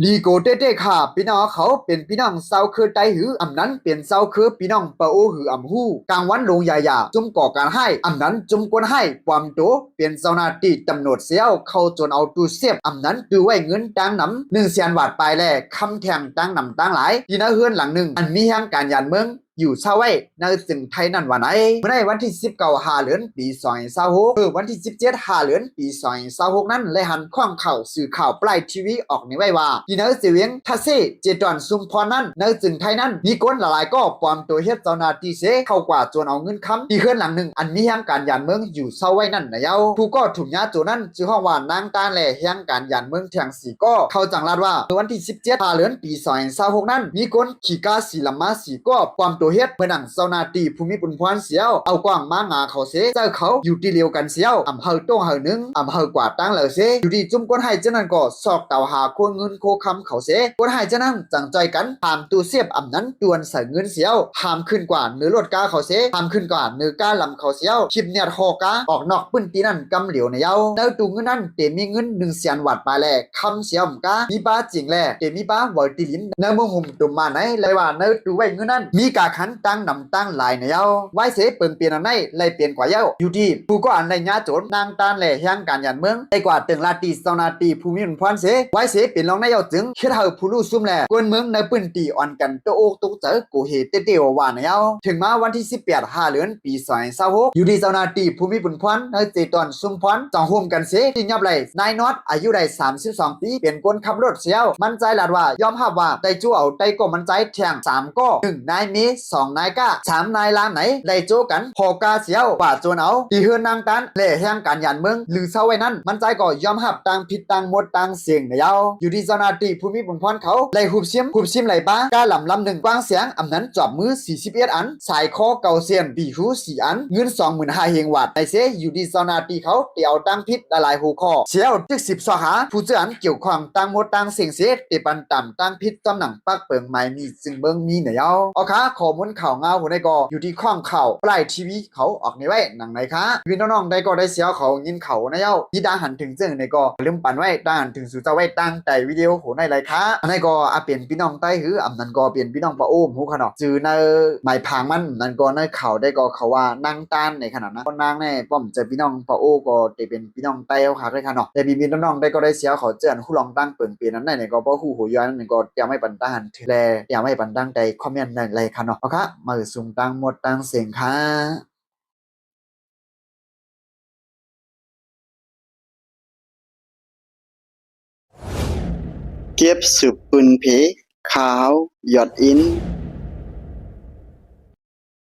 ลีโกเต้เต้ค่ะพี่น้องเขาเป็นพี่น้องเศร้าคือไตหืออำนั้นเป็นเศร้าคือพี่น้องปะโอหืออำหู้กลางวันลงยายาจุ่มก่อการให้อำนั้นจุ่มกวนให้ความโตเป็นเจ้าหน้าที่ตำรวจเสียวเข้าจนเอาตู้เสียบอำนั้นดูไว้เงินตังนำ100,000 บาทไปแลคำแทงตังนำตังหลายที่นาเฮือนหลังหนึ่งอันมีแห่งการยานเมืองอยู่เศร้าไว้ในสึงไทยนั่นวันไหนเมื่อในวันที่19หาเดือนปี2026วันที่17หาเดือนปี2026นั้นเลยหันข้องเข่าสื่อข่าวปลายทีวีออกในไว้ว่าที่เนอเสียงทัศเซเจดอนซุมพรนั้นในสึงไทยนั้นมีคนหลายๆก็ปลอมตัวเฮ็ดเจ้าหน้าที่เสเข้ากว่าจนเอาเงินค้ำที่เฮือนหลังหนึ่งอันมีแห่งการยานเมืองอยู่เศร้าไว้นั่นนะเย้าผู้ก็ถูกญาโจนั้นชื่อห้องว่านางตาแหล่แห่งการยานเมืองแทงสีก็เข้าจังลาดว่าวันที่17หาเดือนปี2026นั้นมีคนขี่กาสีลำมาสีก็ปลอมตัวเฮ็ดเพื่อนังเจ้าหน้าที่ภูมิปุนพรเสียวเอากว้างมางาเขาเสเจ้าเขาอยู่ที่เดียวกันเสียวอำเภอโต้งเฮอนึงอำเภอกว่าตั้งเลยเสอยู่ที่จุ่มก้นให้เจ้านั้นก็สอกเต่าหาโคเงินโคคำเขาเสก้นให้เจ้านั้นจังใจกันหามตูเสียบอำนั้นตวนใส่เงินเสียวหามขึ้นกว่าเนื้อรถกาเขาเสหามขึ้นกว่าเนื้อกาลำเขาเสียวคลิปเนี่ยหอกาออกนอกปื้นตีนั่นกำเหลียวในเย้าเนื้อตูเงินนั้นเตมีเงิน100,000 บาทไปแลคำเสียวมกามีบ้าจริงแลเตมีบ้าไว้ตีลินเนื้อมึงหุ่มตุ่มมาไหนเลยว่าเนื้อตูไว้เงินนั้นมีกาขันตั้งนำตั้งหลายในเย้าไว้เสเปิ่นเปลี่ยนอันไหนเลยเปลี่ยนกว่าเย้าอยู่ที่ผู้ก็อันในญาโจรนางตานแหล่แห่งการยันเมืองได้กว่าตึงลาตีเจ้าหน้าที่ภูมิพรเสไว้เสเป็นรองนายกจึงเฮ็ดให้ผู้รู้ซุ่มแลกวนเมืองในปื้นตีอ่อนกันโตโอกตกเจอกูเหตุเตว่าในเย้าถึงมาวันที่18หาเดือนปี2026อยู่ที่เจ้าหน้าที่ภูมิพรในเจตอนซุ่มพรจังโฮมกันเสที่ยับไหลนายน็อตอายุได้32ปีเป็นคนขับรถเสียวมั่นใจลาดว่ายอมรับว่าได้จู่เอาได้ก็มั่นใจแทง3ก็1นายมี2นายก้า3นายลานไหนได้โจกันพอกาเสียวว่าโจนเอาที่เฮือนนางตันแหล่แห่งการยันเมืองหรือเศร้าไว้นั้นมั่นใจก็ยอมรับต่างผิดต่างหมดต่างเสียงในเย้าอยู่ที่เจ้าหน้าที่ภูมิพรเขาไล่หุบซิมไหลป้ากาลำหนึ่งกว้างเสียงอำนั้นจอบมือ41อันสายคอเก่าเสียนบีหู4อันเงิน25,000เฮงวัดในเสอยู่ที่เจ้าหน้าที่เขาเตียวตั้งผิดหลายหูคอเสียวจึก10สหาผู้เจ้าอันเกี่ยวข้องต่างหมดต่างเสียงเสเตปันต่ำตั้งผิดจำหนังปักเปิงไม้มีจึงเบิ่งมีในเย้าเอาค่ะข้อมูลข่าวเงาหัวในก็อยู่ที่ข้องข่าวปลายทีวีเขาออกในไว้หนังไหนคะพี่น้องๆได้ก็ได้เสียวเขายินเขาในเย้าที่ดาหันถึงเจ้งในก็ลืมปั่นไว้ดาหันถึงสู่เจ้าไว้ตั้งแต่วิดีโอโหในไรคะอันนี้ก็อาเปลี่ยนพี่น้องใต้หืออำนั้นก็เปลี่ยนพี่น้องปะโอ้มหูขนาดจือในหมายพางมันนั่นก็ในข่าวได้ก็เขาว่านางตานในขนาดนั้นก็นางแน่ป้อมเจอพี่น้องปะโอ้ก็ได้เป็นพี่น้องใต้เอาค่ะได้ค่ะเนาะแต่พี่น้องๆได้ก็ได้เสียวเขาเจอผู้ลองตั้งเปิ่นเปลี่ยนนั้นในก็บ่ฮู้หูย้อนนั่นก็ยังไม่ปันตั้งหันแลยังไม่ปันตั้งใจคอมเมนต์ในไรค่ะเนาะเอาค่ะมาสุ่มตั้งหมดตั้งเสียงค่ะเก็บสืบปืนเพขาวหยอดอิน